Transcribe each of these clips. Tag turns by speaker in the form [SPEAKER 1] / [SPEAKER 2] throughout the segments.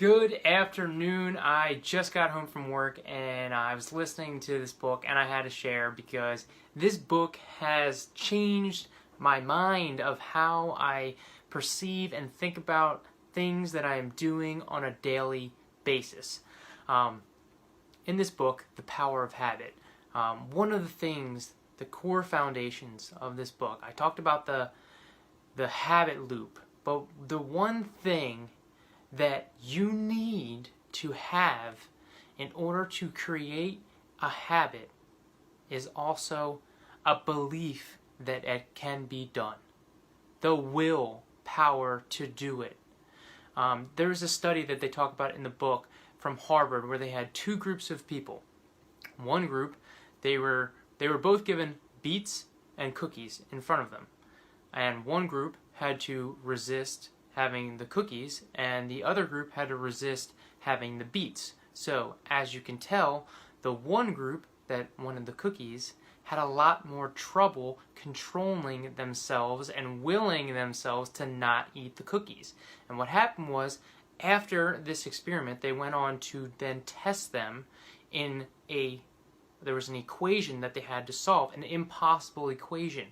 [SPEAKER 1] Good afternoon. I just got home from work and I was listening to this book and I had to share because this book has changed my mind of how I perceive and think about things that I am doing on a daily basis. In this book, The Power of Habit, one of the things, the core foundations of this book, I talked about the habit loop, but the one thing that you need to have in order to create a habit is also a belief that it can be done. The will power to do it. There's a study that they talk about in the book from Harvard where they had two groups of people. One group, they were both given beets and cookies in front of them. And one group had to resist having the cookies, and the other group had to resist having the beets. So, as you can tell, the one group that wanted the cookies had a lot more trouble controlling themselves and willing themselves to not eat the cookies. And what happened was, after this experiment, they went on to then test them in there was an equation that they had to solve, an impossible equation.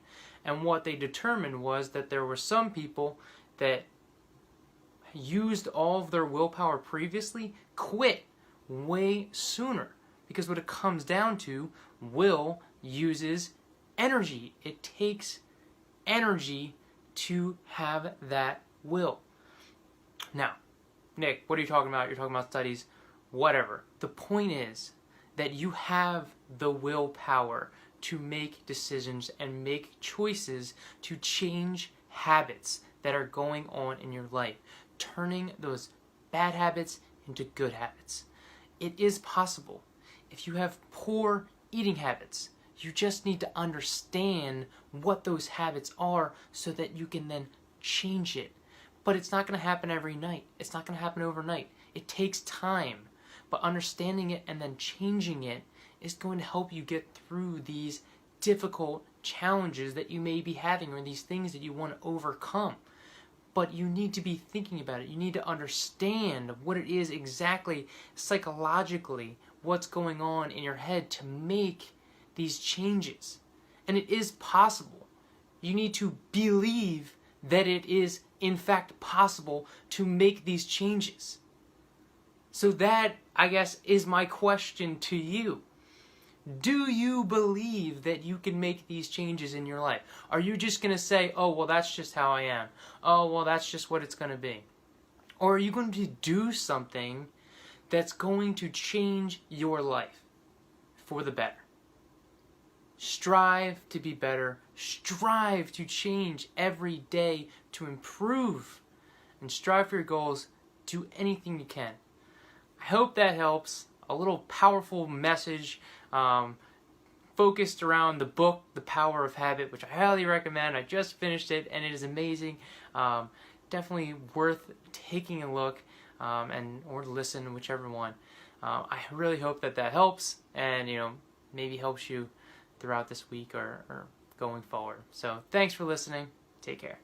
[SPEAKER 1] And what they determined was that there were some people that used all of their willpower previously quit way sooner, because what it comes down to, will uses energy. It takes energy to have that will. Now, Nick, what are you talking about? You're talking about studies, whatever. The point is that you have the willpower to make decisions and make choices to change habits that are going on in your life, turning those bad habits into good habits. It is possible. If you have poor eating habits, you just need to understand what those habits are so that you can then change it. But it's not going to happen every night. It's not going to happen overnight. It takes time. But understanding it and then changing it is going to help you get through these difficult challenges that you may be having, or these things that you want to overcome. But you need to be thinking about it. You need to understand what it is exactly psychologically, what's going on in your head to make these changes. And it is possible. You need to believe that it is in fact possible to make these changes. So that, I guess, is my question to you. Do you believe that you can make these changes in your life? Are you just going to say, oh, well, that's just how I am. Oh, well, that's just what it's going to be. Or are you going to do something that's going to change your life for the better? Strive to be better. Strive to change every day to improve. And strive for your goals. Do anything you can. I hope that helps. A little powerful message focused around the book, The Power of Habit, which I highly recommend. I just finished it and it is amazing. Definitely worth taking a look or listen, whichever one. I really hope that helps and maybe helps you throughout this week or going forward. So thanks for listening. Take care.